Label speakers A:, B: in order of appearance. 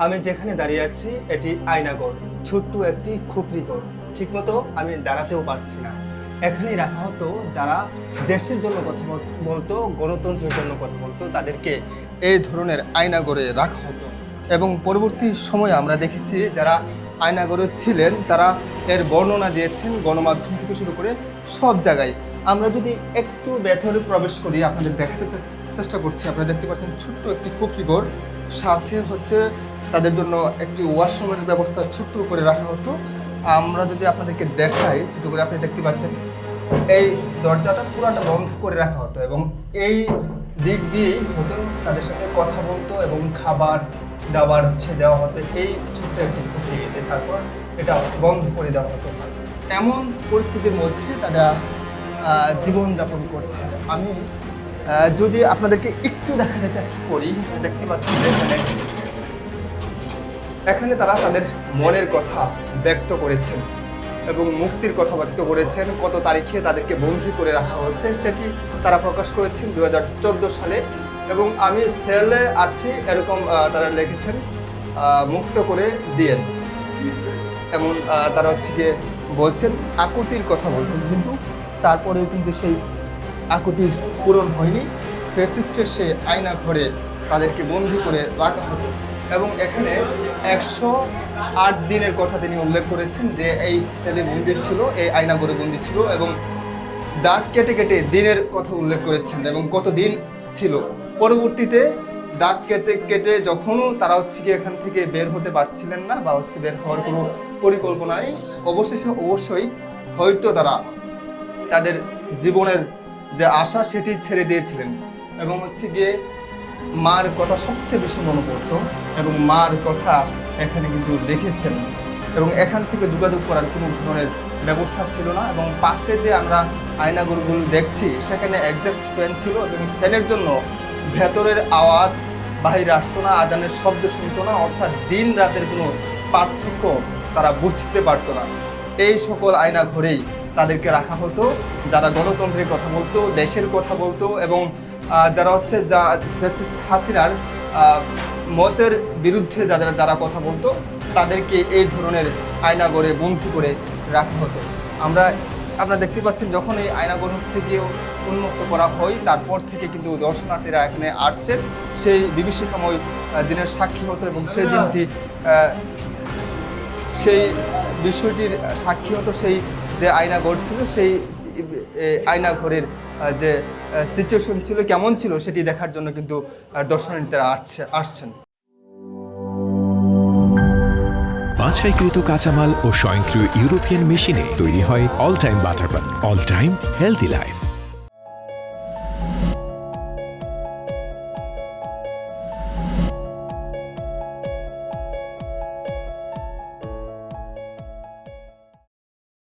A: আমি যেখানে দাঁড়িয়ে আছি এটি আয়নাগর, ছোট্ট একটি খুপড়িঘর। ঠিকমতো আমি দাঁড়াতেও পারছি না। এখানেই রাখা হতো যারা দেশের জন্য কথা বলতো, গণতন্ত্রের জন্য কথা বলতো, তাদেরকে এই ধরনের আয়নাগরে রাখা হতো। এবং পরবর্তী সময়ে আমরা দেখেছি যারা আয়নাগরে ছিলেন তারা এর বর্ণনা দিয়েছেন গণমাধ্যম থেকে শুরু করে সব জায়গায়। আমরা যদি একটু ভেতরে প্রবেশ করি, আপনাদের দেখাতে চেষ্টা করছি। আপনারা দেখতে পাচ্ছেন ছোট্ট একটি খুপড়িঘর, সাথে হচ্ছে তাদের জন্য একটি ওয়াশরুমের ব্যবস্থা ছোট্ট করে রাখা হতো। আমরা যদি আপনাদেরকে দেখাই ছোট করে, আপনি দেখতে পাচ্ছেন এই দরজাটা পুরাটা বন্ধ করে রাখা হতো এবং এই দিক দিয়েই হতো তাদের সাথে কথা বলতো এবং খাবার দাবার হচ্ছে দেওয়া হতো এই ছোট্ট একটি খুপড়িতে। তারপর এটা বন্ধ করে দেওয়া হতো। এমন পরিস্থিতির মধ্যে তারা জীবনযাপন করছে। আমি যদি আপনাদেরকে একটু দেখাতে চেষ্টা করি, দেখতে পাচ্ছেন এখানে তারা তাদের মনের কথা ব্যক্ত করেছেন এবং মুক্তির কথা ব্যক্ত করেছেন। কত তারিখে তাদেরকে বন্দী করে রাখা হচ্ছে সেটি তারা প্রকাশ করেছেন 2014 সালে। এবং আমি সেলে আছি এরকম তারা লিখেছেন, মুক্ত করে দিয়েন। এমন তারা হচ্ছে গিয়ে বলছেন, আকুতির কথা বলছেন, কিন্তু তারপরেও কিন্তু সেই আকুতির পূরণ হয়নি। ফ্যাসিস্টের সেই আয়না ঘরে তাদেরকে বন্দী করে রাখা হতো। এবং এখানে 108 দিনের কথা তিনি উল্লেখ করেছেন যে এই সেলে বন্দী ছিল, এই আয়নাঘরে বন্দী ছিল এবং দাগ কেটে কেটে দিনের কথা উল্লেখ করেছেন এবং কত দিন ছিল। পরবর্তীতে দাগ কেটে কেটে যখন তারা হচ্ছে কি এখান থেকে বের হতে পারছিলেন না বা হচ্ছে বের হওয়ার কোনো পরিকল্পনা নেই, অবশেষে অবশ্যই হয়তো তারা তাদের জীবনের যে আশা সেটি ছেড়ে দিয়েছিলেন। এবং হচ্ছে গিয়ে মার কথা সবচেয়ে বেশি মনে পড়তো এবং মার কথা এখানে কিন্তু লিখেছেন। এবং এখান থেকে যোগাযোগ করার কোনো ধরনের ব্যবস্থা ছিল না। এবং পাশে যে আমরা আয়নাঘরগুলো দেখছি সেখানে অ্যাডজাস্ট ফ্যান ছিল এবং ফ্যানের জন্য ভেতরের আওয়াজ বাহিরে আসতো না, আজানের শব্দ শুনতো না, অর্থাৎ দিন রাতের কোনো পার্থক্য তারা বুঝতে পারতো না। এই সকল আয়নাঘরেই তাদেরকে রাখা হতো যারা গণতন্ত্রের কথা বলতো, দেশের কথা বলতো এবং যারা হচ্ছে হাসিনার মতের বিরুদ্ধে যারা কথা বলতো তাদেরকে এই ধরনের আয়নাঘরে বন্দী করে রাখা হতো। আপনারা দেখতে পাচ্ছেন যখন এই আয়নাঘর হচ্ছে গিয়ে উন্মুক্ত করা হয় তারপর থেকে কিন্তু দর্শনার্থীরা এখানে আসছেন সেই বিভীষিকাময় দিনের সাক্ষী হতো এবং সেই দিনটি সেই বিষয়টির সাক্ষী হতো। সেই যে আয়নাঘর ছিল সেই আয়নাঘরের যে সিচুয়েশন ছিল কেমন ছিল সেটি দেখার জন্য কিন্তু দর্শনার্থীরা আসছেন।
B: বাছাইকৃত কাঁচামাল ও স্বয়ংক্রিয় ইউরোপিয়ান মেশিনে তৈরি হয় all time butter bun, all time healthy life.